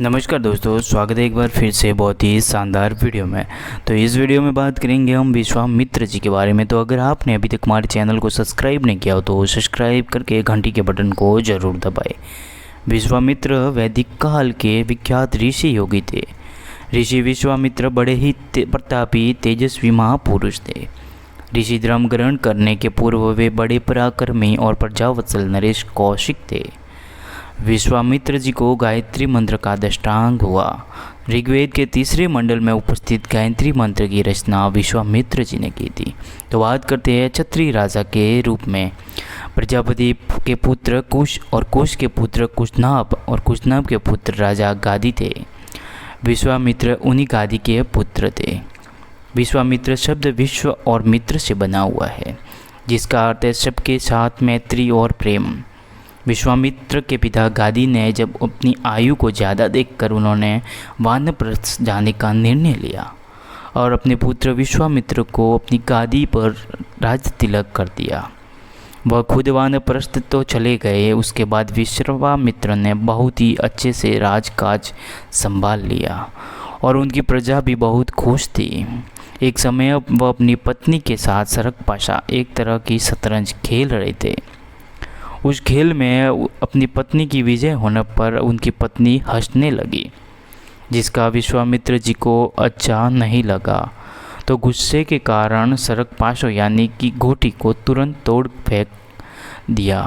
नमस्कार दोस्तों, स्वागत है एक बार फिर से बहुत ही शानदार वीडियो में। तो इस वीडियो में बात करेंगे हम विश्वामित्र जी के बारे में। तो अगर आपने अभी तक हमारे चैनल को सब्सक्राइब नहीं किया हो तो सब्सक्राइब करके घंटी के बटन को ज़रूर दबाएं। विश्वामित्र वैदिक काल के विख्यात ऋषि योगी थे। ऋषि विश्वामित्र बड़े ही प्रतापी तेजस्वी महापुरुष थे। ऋषि धर्म ग्रहण करने के पूर्व वे बड़े पराक्रमी और प्रजावत्सल नरेश कौशिक थे। विश्वामित्र जी को गायत्री मंत्र का दृष्टांत हुआ। ऋग्वेद के तीसरे मंडल में उपस्थित गायत्री मंत्र की रचना विश्वामित्र जी ने की थी। तो बात करते हैं क्षत्रिय राजा के रूप में। प्रजापति के पुत्र कुश और कुश के पुत्र कुशनाभ और कुशनाभ के पुत्र राजा गादी थे। विश्वामित्र उन्हीं गादी के पुत्र थे। विश्वामित्र शब्द विश्व और मित्र से बना हुआ है, जिसका अर्थ है सबके साथ मैत्री और प्रेम। विश्वामित्र के पिता गादी ने जब अपनी आयु को ज़्यादा देखकर उन्होंने वानप्रस्थ जाने का निर्णय लिया और अपने पुत्र विश्वामित्र को अपनी गादी पर राज तिलक कर दिया। वह खुद वानप्रस्थ तो चले गए। उसके बाद विश्वामित्र ने बहुत ही अच्छे से राजकाज संभाल लिया और उनकी प्रजा भी बहुत खुश थी। एक समय वह अपनी पत्नी के साथ सरक पाशा, एक तरह की शतरंज, खेल रहे थे। उस खेल में अपनी पत्नी की विजय होने पर उनकी पत्नी हंसने लगी, जिसका विश्वामित्र जी को अच्छा नहीं लगा। तो गुस्से के कारण सरकपाशो यानी कि गोटी को तुरंत तोड़ फेंक दिया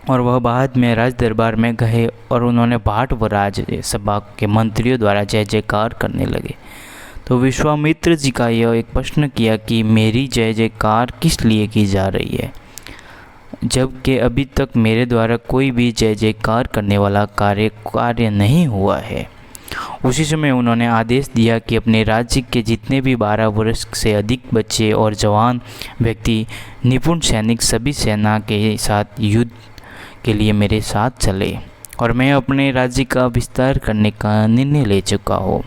और वह बाद में राज दरबार में गए और उन्होंने भाट व राज सभा के मंत्रियों द्वारा जय जयकार करने लगे। तो विश्वामित्र जी का यह एक प्रश्न किया कि मेरी जय जयकार किस लिए की जा रही है, जबकि अभी तक मेरे द्वारा कोई भी जय जयकार करने वाला कार्य नहीं हुआ है। उसी समय उन्होंने आदेश दिया कि अपने राज्य के जितने भी 12 वर्ष से अधिक बच्चे और जवान व्यक्ति, निपुण सैनिक, सभी सेना के साथ युद्ध के लिए मेरे साथ चले और मैं अपने राज्य का विस्तार करने का निर्णय ले चुका हूँ।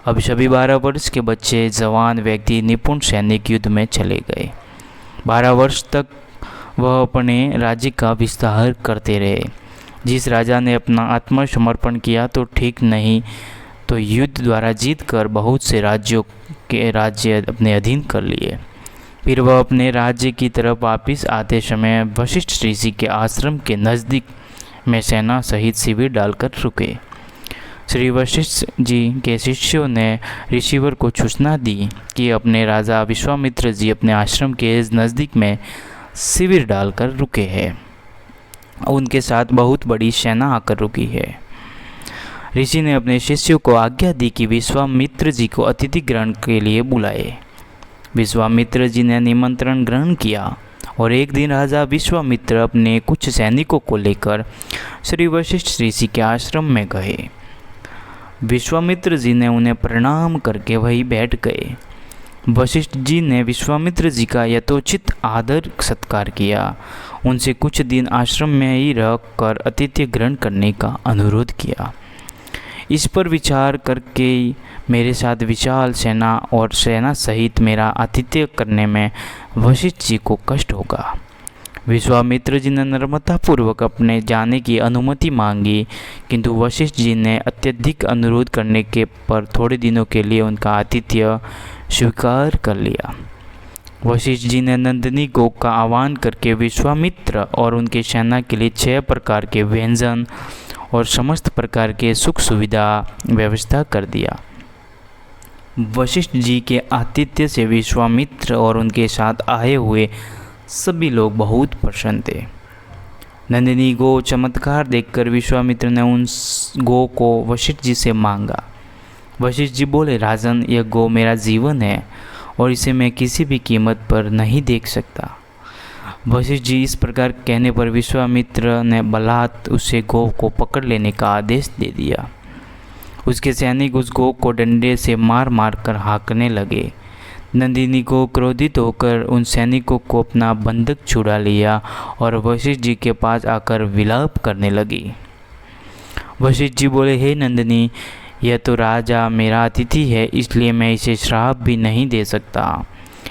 अब सभी 12 वर्ष के बच्चे, जवान व्यक्ति, निपुण सैनिक युद्ध में चले गए। 12 वर्ष तक वह अपने राज्य का विस्तार करते रहे। जिस राजा ने अपना आत्मसमर्पण किया तो ठीक नहीं, तो युद्ध द्वारा जीतकर बहुत से राज्यों के राज्य अपने अधीन कर लिए। फिर वह अपने राज्य की तरफ वापस आते समय वशिष्ठ ऋषि के आश्रम के नज़दीक में सेना सहित शिविर डालकर रुके। श्री वशिष्ठ जी के शिष्यों ने ऋषिवर को सूचना दी कि अपने राजा विश्वामित्र जी अपने आश्रम के नज़दीक में शिविर डालकर रुके हैं। उनके साथ बहुत बड़ी सेना आकर रुकी है। ऋषि ने अपने शिष्यों को आज्ञा दी कि विश्वामित्र जी को अतिथि ग्रहण के लिए बुलाए। विश्वामित्र जी ने निमंत्रण ग्रहण किया और एक दिन राजा विश्वामित्र अपने कुछ सैनिकों को लेकर श्री वशिष्ठ ऋषि के आश्रम में गए। विश्वामित्र जी ने उन्हें प्रणाम करके वहीं बैठ गए। वशिष्ठ जी ने विश्वामित्र जी का यथोचित आदर सत्कार किया। उनसे कुछ दिन आश्रम में ही रहकर आतिथ्य ग्रहण करने का अनुरोध किया। इस पर विचार करके मेरे साथ विशाल सेना और सेना सहित मेरा आतिथ्य करने में वशिष्ठ जी को कष्ट होगा। विश्वामित्र जी ने नम्रतापूर्वक अपने जाने की अनुमति मांगी, किंतु वशिष्ठ जी ने अत्यधिक अनुरोध करने के पर थोड़े दिनों के लिए उनका आतिथ्य स्वीकार कर लिया। वशिष्ठ जी ने नंदिनी गो का आह्वान करके विश्वामित्र और उनके सेना के लिए 6 प्रकार के व्यंजन और समस्त प्रकार के सुख सुविधा व्यवस्था कर दिया। वशिष्ठ जी के आतिथ्य से विश्वामित्र और उनके साथ आए हुए सभी लोग बहुत प्रसन्न थे। नंदिनी गो चमत्कार देखकर विश्वामित्र ने उन गो को वशिष्ठ जी से मांगा। वशिष्ठ जी बोले, राजन, यह गो मेरा जीवन है और इसे मैं किसी भी कीमत पर नहीं देख सकता। वशिष्ठ जी इस प्रकार कहने पर विश्वामित्र ने बलात् उसे गो को पकड़ लेने का आदेश दे दिया। उसके सैनिक उस गो को डंडे से मार मार कर हाँकने लगे। नंदिनी को क्रोधित होकर उन सैनिकों को अपना बंधक छुड़ा लिया और वशिष्ठ जी के पास आकर विलाप करने लगी। वशिष्ठ जी बोले, हे नंदिनी, यह तो राजा मेरा अतिथि है, इसलिए मैं इसे श्राप भी नहीं दे सकता।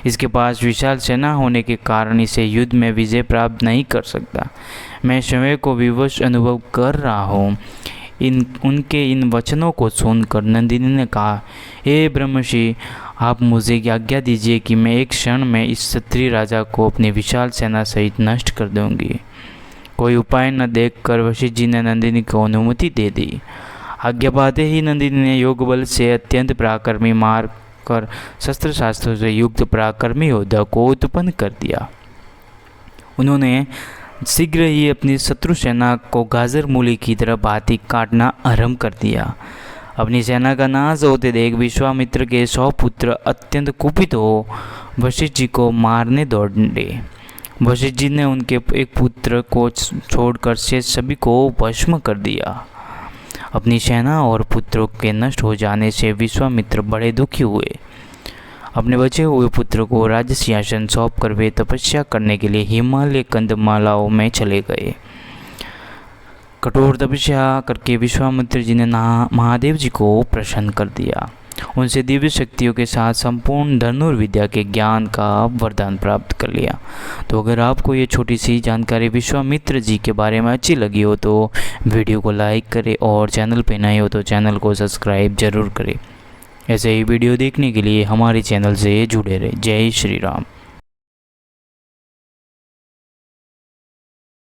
इसके पास विशाल सेना होने के कारण इसे युद्ध में विजय प्राप्त नहीं कर सकता। मैं स्वयं को विवश अनुभव कर रहा हूँ। उनके इन वचनों को सुनकर नंदिनी ने कहा, हे ब्रह्मर्षि, आप मुझे आज्ञा दीजिए कि मैं एक क्षण में इस क्षत्रिय राजा को अपनी विशाल सेना सहित नष्ट कर दूंगी। कोई उपाय न देखकर वशिष्ठ जी ने नंदिनी को अनुमति दे दी। आज्ञा पाते ही नंदिनी ने योग बल से अत्यंत पराक्रमी मार कर शस्त्र शास्त्रों से युक्त पराक्रमी योद्धा को उत्पन्न कर दिया। उन्होंने शीघ्र ही अपनी शत्रु सेना को गाजर मूली की तरह भांति काटना आरंभ कर दिया। अपनी सेना का नाश होते देख विश्वामित्र के 100 पुत्र अत्यंत कुपित हो वशिष्ठ जी को मारने दौड़े। वशिष्ठ जी ने उनके एक पुत्र को छोड़कर से सभी को भस्म कर दिया। अपनी सेना और पुत्रों के नष्ट हो जाने से विश्वामित्र बड़े दुखी हुए। अपने बचे हुए पुत्र को राज्य सिंहासन सौंपकर वे तपस्या करने के लिए हिमालय कंदमालाओं में चले गए। कठोर तपस्या करके विश्वामित्र जी ने महादेव जी को प्रसन्न कर दिया। उनसे दिव्य शक्तियों के साथ संपूर्ण धनुर्विद्या के ज्ञान का वरदान प्राप्त कर लिया। तो अगर आपको ये छोटी सी जानकारी विश्वामित्र जी के बारे में अच्छी लगी हो तो वीडियो को लाइक करें और चैनल पे नए हो तो चैनल को सब्सक्राइब जरूर करें। ऐसे ही वीडियो देखने के लिए हमारे चैनल से जुड़े रहें। जय श्री राम।